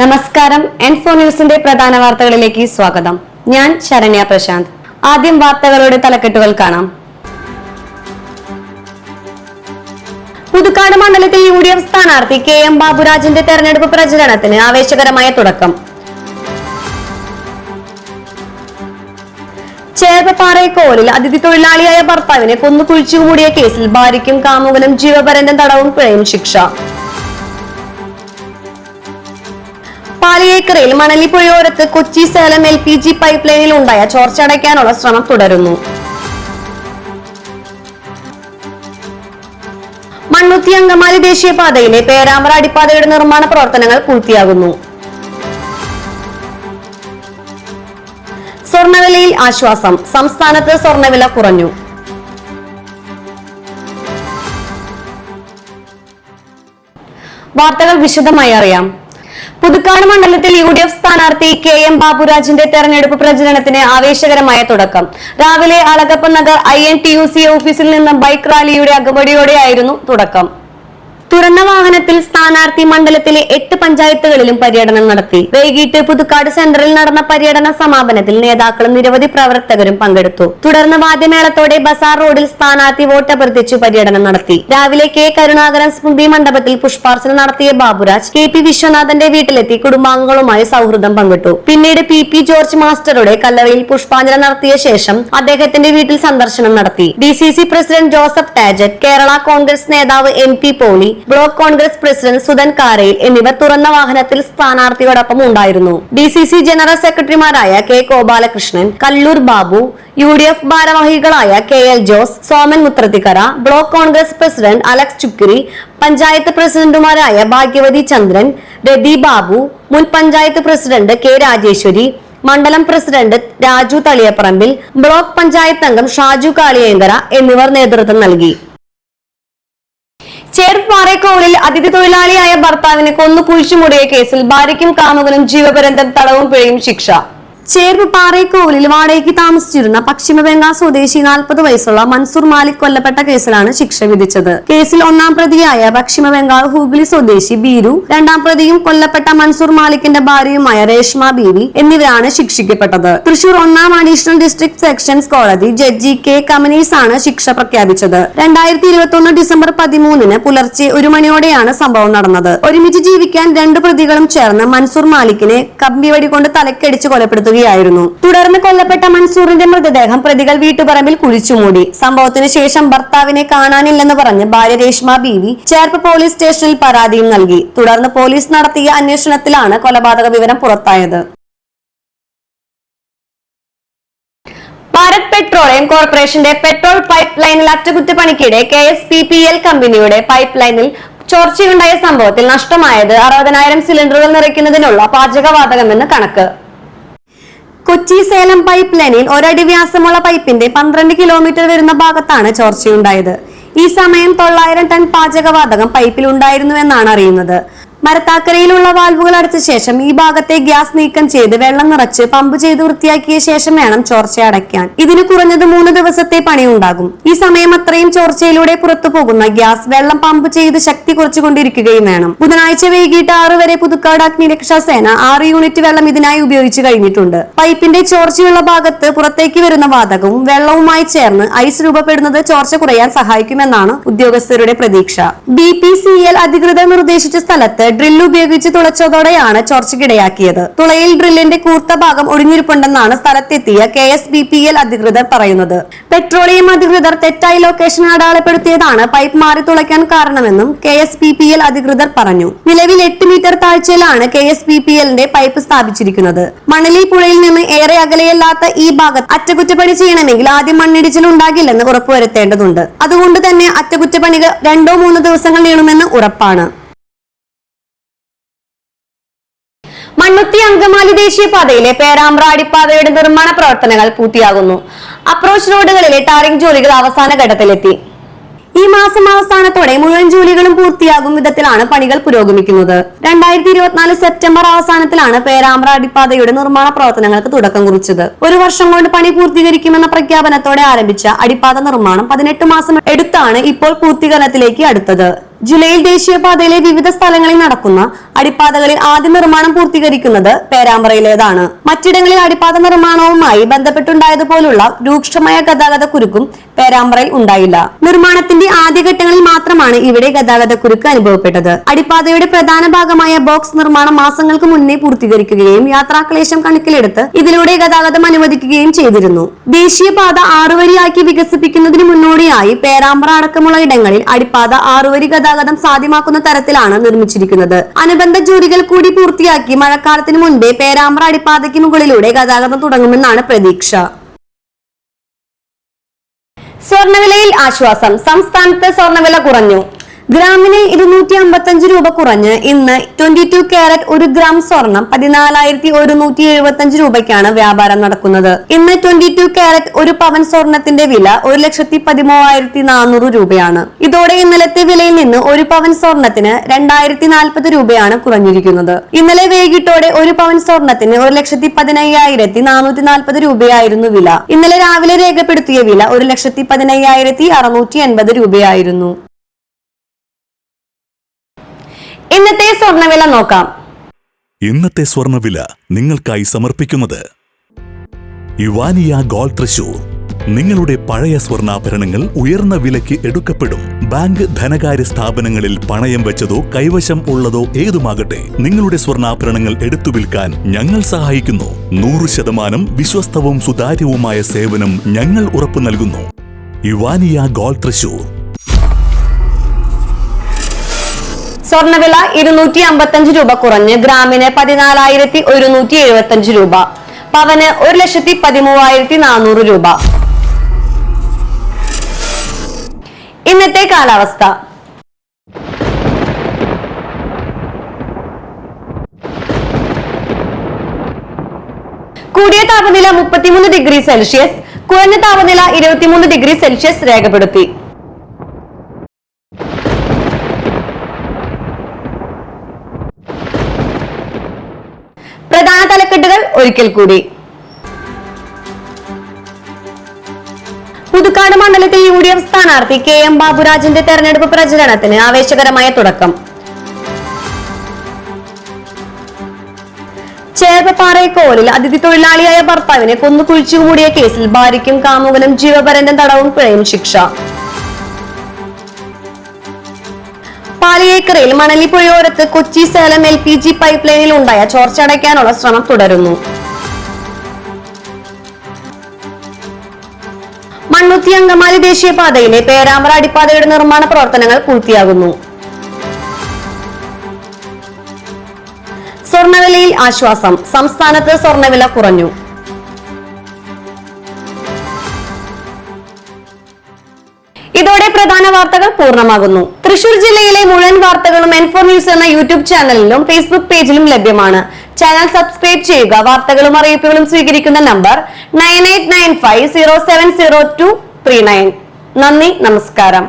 നമസ്കാരം. N4 ന്യൂസിന്റെ പ്രധാന വാർത്തകളിലേക്ക് സ്വാഗതം. ഞാൻ ശരണ്യ പ്രശാന്ത്. ആദ്യം വാർത്തകളുടെ തലക്കെട്ടുകൾ കാണാം. പുതുക്കാട് മണ്ഡലത്തിൽ UDF സ്ഥാനാർത്ഥി KM ബാബുരാജിന്റെ തെരഞ്ഞെടുപ്പ് പ്രചരണത്തിന് ആവേശകരമായ തുടക്കം. ചേർപ്പാറേക്കോലിൽ അതിഥി തൊഴിലാളിയായ ഭർത്താവിനെ കൊന്നു കുഴിച്ചുകൂടിയ കേസിൽ ഭാര്യയ്ക്കും കാമുകനും ജീവപര്യന്തം തടവും പിഴയും ശിക്ഷ. പാലിയേക്കരയിൽ മണലി പുഴയോരത്ത് കൊച്ചി സേലം LPG പൈപ്പ് ലൈനിൽ ഉണ്ടായ ചോർച്ച അടയ്ക്കാനുള്ള ശ്രമം തുടരുന്നു. മണ്ണുത്തി അങ്കമാലി ദേശീയപാതയിലെ പേരാമ്പ്ര അടിപ്പാതയുടെ നിർമ്മാണ പ്രവർത്തനങ്ങൾ പൂർത്തിയാകുന്നു. സ്വർണ്ണവിലയിൽ ആശ്വാസം. സംസ്ഥാനത്ത് സ്വർണ്ണവില കുറഞ്ഞു. വാർത്തകൾ വിശദമായി അറിയാം. പുതുക്കാട് മണ്ഡലത്തിൽ UDF സ്ഥാനാർത്ഥി KM ബാബുരാജിന്റെ തെരഞ്ഞെടുപ്പ് പ്രചരണത്തിന് ആവേശകരമായ തുടക്കം. രാവിലെ അളഗപ്പൻ നഗർ INTUC ഓഫീസിൽ നിന്ന് ബൈക്ക് റാലിയുടെ അകമ്പടിയോടെയായിരുന്നു തുടക്കം. തുറന്ന വാഹനത്തിൽ സ്ഥാനാർത്ഥി മണ്ഡലത്തിലെ 8 പഞ്ചായത്തുകളിലും പര്യടനം നടത്തി. വൈകിട്ട് പുതുക്കാട് സെന്ററിൽ നടന്ന പര്യടന സമാപനത്തിൽ നേതാക്കളും നിരവധി പ്രവർത്തകരും പങ്കെടുത്തു. തുടർന്ന് വാദ്യമേളത്തോടെ ബസാർ റോഡിൽ സ്ഥാനാർത്ഥി വോട്ടഭ്യർത്ഥിച്ചു പര്യടനം നടത്തി. രാവിലെ K കരുണാകരൻ സ്മൃതി മണ്ഡപത്തിൽ പുഷ്പാർച്ചന നടത്തിയ ബാബുരാജ് KP വിശ്വനാഥന്റെ വീട്ടിലെത്തി കുടുംബാംഗങ്ങളുമായി സൗഹൃദം പങ്കിട്ടു. പിന്നീട് PP ജോർജ് മാസ്റ്ററുടെ കല്ലറയിൽ പുഷ്പാഞ്ജലി നടത്തിയ ശേഷം അദ്ദേഹത്തിന്റെ വീട്ടിൽ സന്ദർശനം നടത്തി. DCC പ്രസിഡന്റ് ജോസഫ് ടാജറ്റ്, കേരള കോൺഗ്രസ് നേതാവ് MP Polly, block Congress president Sudhan Karayil എന്നിവർ തുറന്ന വാഹനത്തിൽ സ്ഥാനാർത്ഥിയോടൊപ്പം ഉണ്ടായിരുന്നു. DCC ജനറൽ സെക്രട്ടറിമാരായ K ഗോപാലകൃഷ്ണൻ, കല്ലൂർ ബാബു, UDF ഭാരവാഹികളായ KL Jose, Soman Muthrathikkara, block Congress president Alex Chukkiri, panchayat പ്രസിഡന്റുമാരായ ഭാഗ്യവതി ചന്ദ്രൻ, രതി ബാബു, മുൻ പഞ്ചായത്ത് പ്രസിഡന്റ് K രാജേശ്വരി, മണ്ഡലം പ്രസിഡന്റ് രാജു തളിയപ്പറമ്പിൽ, ബ്ലോക്ക് പഞ്ചായത്ത് അംഗം ഷാജു കാളിയേങ്കര എന്നിവർ നേതൃത്വം നൽകി. ചേർപ്പാറേക്കോലിൽ അതിഥി തൊഴിലാളിയായ ഭർത്താവിനെ കൊന്നു കുഴിച്ചുമൂടിയ കേസിൽ ഭാര്യയ്ക്കും കാമുകനും ജീവപര്യന്തം തടവും പിഴയും ശിക്ഷ. ചേർപ്പാറേക്കോലിൽ വാടകയ്ക്ക് താമസിച്ചിരുന്ന പശ്ചിമ ബംഗാൾ സ്വദേശി 40 വയസ്സുള്ള മൻസൂർ മാലിക് കൊല്ലപ്പെട്ട കേസിലാണ് ശിക്ഷ വിധിച്ചത്. കേസിൽ ഒന്നാം പ്രതിയായ പശ്ചിമ ബംഗാൾ ഹൂഗ്ലി സ്വദേശി ബീരു, രണ്ടാം പ്രതിയും കൊല്ലപ്പെട്ട മൻസൂർ മാലിക്കിന്റെ ഭാര്യയുമായ രേഷ്മ ബീവി എന്നിവരാണ് ശിക്ഷിക്കപ്പെട്ടത്. തൃശൂർ 1ാം അഡീഷണൽ ഡിസ്ട്രിക്ട് സെഷൻസ് കോടതി ജഡ്ജി K കമനീസ് ആണ് ശിക്ഷ പ്രഖ്യാപിച്ചത്. 2021 ഡിസംബർ 13 പുലർച്ചെ 1 മണിയോടെയാണ് സംഭവം നടന്നത്. ഒരുമിച്ച് ജീവിക്കാൻ 2 പ്രതികളും ചേർന്ന് മൻസൂർ മാലിക്കിനെ കമ്പിവടി കൊണ്ട് തലക്കടിച്ച് കൊലപ്പെടുത്തുക. തുടർന്ന് കൊല്ലപ്പെട്ട മൻസൂറിന്റെ മൃതദേഹം പ്രതികൾ വീട്ടുപറമ്പിൽ കുഴിച്ചുമൂടി. സംഭവത്തിന് ശേഷം ഭർത്താവിനെ കാണാനില്ലെന്ന് പറഞ്ഞ് ഭാര്യ രേഷ്മ ബീവി ചേർപ്പ് പോലീസ് സ്റ്റേഷനിൽ പരാതിയും നൽകി. തുടർന്ന് പോലീസ് നടത്തിയ അന്വേഷണത്തിലാണ് കൊലപാതക വിവരം പുറത്തായത്. ഭാരത് പെട്രോളിയം കോർപ്പറേഷന്റെ പെട്രോൾ പൈപ്പ് ലൈനിൽ അറ്റകുറ്റപ്പണിക്കിടെ KSPPL കമ്പനിയുടെ പൈപ്പ് ലൈനിൽ ചോർച്ചയുണ്ടായ സംഭവത്തിൽ നഷ്ടമായത് 60,000 സിലിണ്ടറുകൾ നിറയ്ക്കുന്നതിനുള്ള പാചകവാതകമെന്ന് കണക്ക്. കൊച്ചി സേലം പൈപ്പ് ലൈനിൽ 1 അടി വ്യാസമുള്ള പൈപ്പിന്റെ 12 കിലോമീറ്റർ വരുന്ന ഭാഗത്താണ് ചോർച്ചയുണ്ടായത്. ഈ സമയം 900 ടൺ പാചകവാതകം പൈപ്പിൽ ഉണ്ടായിരുന്നുവെന്നാണ് അറിയുന്നത്. മരത്താക്കരയിലുള്ള വാൽവുകൾ അടച്ച ശേഷം ഈ ഭാഗത്തെ ഗ്യാസ് നീക്കം ചെയ്ത് വെള്ളം നിറച്ച് പമ്പ് ചെയ്ത് വൃത്തിയാക്കിയ ശേഷം വേണം ചോർച്ച അടയ്ക്കാൻ. ഇതിന് കുറഞ്ഞത് 3 ദിവസത്തെ പണിയുണ്ടാകും. ഈ സമയം അത്രയും ചോർച്ചയിലൂടെ പുറത്തു പോകുന്ന ഗ്യാസ് വെള്ളം പമ്പ് ചെയ്ത് ശക്തി കുറച്ചുകൊണ്ടിരിക്കുകയും വേണം. ബുധനാഴ്ച വൈകിട്ട് 6 വരെ പുതുക്കാട് അഗ്നിരക്ഷാസേന 6 യൂണിറ്റ് വെള്ളം ഇതിനായി ഉപയോഗിച്ചു കഴിഞ്ഞിട്ടുണ്ട്. പൈപ്പിന്റെ ചോർച്ചയുള്ള ഭാഗത്ത് പുറത്തേക്ക് വരുന്ന വാതകവും വെള്ളവുമായി ചേർന്ന് ഐസ് രൂപപ്പെടുന്നത് ചോർച്ച കുറയാൻ സഹായിക്കുമെന്നാണ് ഉദ്യോഗസ്ഥരുടെ പ്രതീക്ഷ. BPCL അധികൃതർ നിർദ്ദേശിച്ച സ്ഥലത്ത് ഡ്രില്ല് ഉപയോഗിച്ച് തുളച്ചതോടെയാണ് ചോർച്ചയ്ക്കിടയാക്കിയത്. തുളയിൽ ഡ്രില്ലിന്റെ കൂർത്ത ഭാഗം ഒടിഞ്ഞിരിപ്പുണ്ടെന്നാണ് സ്ഥലത്തെത്തിയ KSPPL അധികൃതർ പറയുന്നത്. പെട്രോളിയം അധികൃതർ തെറ്റായി ലൊക്കേഷൻ അടയാളപ്പെടുത്തിയതാണ് പൈപ്പ് മാറി തുളയ്ക്കാൻ കാരണമെന്നും KSPPL അധികൃതർ പറഞ്ഞു. നിലവിൽ 8 മീറ്റർ താഴ്ചയിലാണ് KSPPLന്റെ പൈപ്പ് സ്ഥാപിച്ചിരിക്കുന്നത്. മണലി പുഴയിൽ നിന്ന് ഏറെ അകലെയല്ലാത്ത ഈ ഭാഗത്ത് അറ്റകുറ്റപ്പണി ചെയ്യണമെങ്കിൽ ആദ്യം മണ്ണിടിച്ചിൽ ഉണ്ടാകില്ലെന്ന് ഉറപ്പുവരുത്തേണ്ടതുണ്ട്. അതുകൊണ്ട് തന്നെ അറ്റകുറ്റപ്പണികൾ 2-3 ദിവസങ്ങൾ നീളുമെന്ന് ഉറപ്പാണ്. മണ്ണുത്തി അങ്കമാലി ദേശീയപാതയിലെ പേരാമ്പ്ര അടിപ്പാതയുടെ നിർമ്മാണ പ്രവർത്തനങ്ങൾ പൂർത്തിയാകുന്നു. അപ്രോച്ച് റോഡുകളിലെ ടാറിംഗ് ജോലികൾ അവസാന ഘട്ടത്തിലെത്തി. ഈ മാസം അവസാനത്തോടെ മുഴുവൻ ജോലികളും പൂർത്തിയാകും വിധത്തിലാണ് പണികൾ പുരോഗമിക്കുന്നത്. 2024 സെപ്റ്റംബർ അവസാനത്തിലാണ് പേരാമ്പ്ര അടിപ്പാതയുടെ നിർമ്മാണ പ്രവർത്തനങ്ങൾക്ക് തുടക്കം കുറിച്ചത്. 1 വർഷം കൊണ്ട് പണി പൂർത്തീകരിക്കുമെന്ന പ്രഖ്യാപനത്തോടെ ആരംഭിച്ച അടിപ്പാത നിർമ്മാണം 18 മാസം എടുത്താണ് ഇപ്പോൾ പൂർത്തീകരണത്തിലേക്ക് അടുത്തത്. ജൂലൈയിൽ ദേശീയപാതയിലെ വിവിധ സ്ഥലങ്ങളിൽ നടക്കുന്ന അടിപ്പാതകളിൽ ആദ്യ നിർമ്മാണം പൂർത്തീകരിക്കുന്നത് പേരാമ്പ്രയിലേതാണ്. മറ്റിടങ്ങളിൽ അടിപ്പാത നിർമ്മാണവുമായി ബന്ധപ്പെട്ടുണ്ടായതുപോലുള്ള രൂക്ഷമായ ഗതാഗത കുരുക്കും പേരാമ്പ്രയിൽ ഉണ്ടായില്ല. നിർമ്മാണത്തിന്റെ ആദ്യഘട്ടങ്ങളിൽ മാത്രമാണ് ഇവിടെ ഗതാഗത കുരുക്ക് അനുഭവപ്പെട്ടത്. അടിപ്പാതയുടെ പ്രധാന ഭാഗമായ ബോക്സ് നിർമ്മാണം മാസങ്ങൾക്ക് മുന്നേ പൂർത്തീകരിക്കുകയും യാത്രാക്ലേശം കണക്കിലെടുത്ത് ഇതിലൂടെ ഗതാഗതം അനുവദിക്കുകയും ചെയ്തിരുന്നു. ദേശീയപാത 6 വരിയാക്കി വികസിപ്പിക്കുന്നതിന് മുന്നോടിയായി പേരാമ്പ്ര അടക്കമുള്ള ഇടങ്ങളിൽ അടിപ്പാത 6 വരി ഗതാഗതം സാധ്യമാക്കുന്ന തരത്തിലാണ് നിർമ്മിച്ചിരിക്കുന്നത്. അനുബന്ധ ജോലികൾ കൂടി പൂർത്തിയാക്കി മഴക്കാലത്തിന് മുൻപേ പേരാമ്പ്ര അടിപ്പാതയ്ക്ക് മുകളിലൂടെ ഗതാഗതം തുടങ്ങുമെന്നാണ് പ്രതീക്ഷ. സ്വർണ്ണവിലയിൽ ആശ്വാസം. സംസ്ഥാനത്ത് സ്വർണ്ണവില കുറഞ്ഞു. ഗ്രാമിന് 255 രൂപ കുറഞ്ഞ് ഇന്ന് 22 കാരറ്റ് 1 ഗ്രാം സ്വർണം 14,175 രൂപയ്ക്കാണ് വ്യാപാരം നടക്കുന്നത്. ഇന്ന് 22 കാരറ്റ് 1 പവൻ സ്വർണത്തിന്റെ വില 1,13,400 രൂപയാണ്. ഇതോടെ ഇന്നലത്തെ വിലയിൽ നിന്ന് 1 പവൻ സ്വർണത്തിന് 2,040 രൂപയാണ് കുറഞ്ഞിരിക്കുന്നത്. ഇന്നലെ വൈകിട്ടോടെ 1 പവൻ സ്വർണത്തിന് 1,15,440 രൂപയായിരുന്നു വില. ഇന്നലെ രാവിലെ രേഖപ്പെടുത്തിയ വില 1,15,680 രൂപയായിരുന്നു. ഇന്നത്തെ സ്വർണ്ണവില നോക്കാം. ഇന്നത്തെ സ്വർണ്ണവില നിങ്ങൾക്കായി സമർപ്പിക്കുന്നത് ഇവാനിയ ഗോൾഡ് തൃശൂർ. നിങ്ങളുടെ പഴയ സ്വർണ്ണാഭരണങ്ങൾ ഉയർന്ന വിലയ്ക്ക് എടുക്കപ്പെടും. ബാങ്ക്, ധനകാര്യ സ്ഥാപനങ്ങളിൽ പണയം വെച്ചതോ കൈവശം ഉള്ളതോ ഏതുമാകട്ടെ, നിങ്ങളുടെ സ്വർണ്ണാഭരണങ്ങൾ എടുത്തു വിൽക്കാൻ ഞങ്ങൾ സഹായിക്കുന്നു. 100% വിശ്വസ്തവും സുതാര്യവുമായ സേവനം ഞങ്ങൾ ഉറപ്പു നൽകുന്നു. ഇവാനിയ ഗോൾഡ് തൃശൂർ. സ്വർണ്ണവില 255 രൂപ കുറഞ്ഞ് ഗ്രാമിന് 14,175 രൂപ, പവന് 1,13,400 രൂപ. ഇന്നത്തെ കാലാവസ്ഥ. കൂടിയ താപനില 33 ഡിഗ്രി സെൽഷ്യസ്, കുറഞ്ഞ താപനില 23 ഡിഗ്രി സെൽഷ്യസ് രേഖപ്പെടുത്തി. പ്രധാന തലക്കെട്ടുകൾ ഒരിക്കൽ കൂടി. പുതുക്കാട് മണ്ഡലത്തിൽ UDF സ്ഥാനാർത്ഥി KM ബാബുരാജിന്റെ തെരഞ്ഞെടുപ്പ് പ്രചരണത്തിന് ആവേശകരമായ തുടക്കം. ചേർപ്പപ്പാറയ്ക്കോലിൽ അതിഥി തൊഴിലാളിയായ ഭർത്താവിനെ കൊന്നു കുഴിച്ചുകൂടിയ കേസിൽ ഭാര്യയ്ക്കും കാമുകനും ജീവപര്യന്തം തടവും പിഴയും ശിക്ഷ. പാലിയേക്കരയിൽ മണലി പുഴയോരത്ത് കൊച്ചി സേലം LPG പൈപ്പ് ലൈനിൽ ഉണ്ടായ ചോർച്ച അടയ്ക്കാനുള്ള ശ്രമം തുടരുന്നു. മണ്ണുത്തി അങ്കമാലി ദേശീയപാതയിലെ പേരാമ്പ്ര അടിപ്പാതയുടെ നിർമ്മാണ പ്രവർത്തനങ്ങൾ പൂർത്തിയാകുന്നു. സ്വർണ്ണവിലയിൽ ആശ്വാസം. സംസ്ഥാനത്ത് സ്വർണ്ണവില കുറഞ്ഞു. ഇതോടെ പ്രധാന വാർത്തകൾ പൂർണ്ണമാകുന്നു. തൃശൂർ ജില്ലയിലെ മുഴുവൻ വാർത്തകളും N4 ന്യൂസ് എന്ന യൂട്യൂബ് ചാനലിലും ഫേസ്ബുക്ക് പേജിലും ലഭ്യമാണ്. ചാനൽ സബ്സ്ക്രൈബ് ചെയ്യുക. വാർത്തകളും അറിയിപ്പുകളും സ്വീകരിക്കുന്ന നമ്പർ 9895070239. നന്ദി, നമസ്കാരം.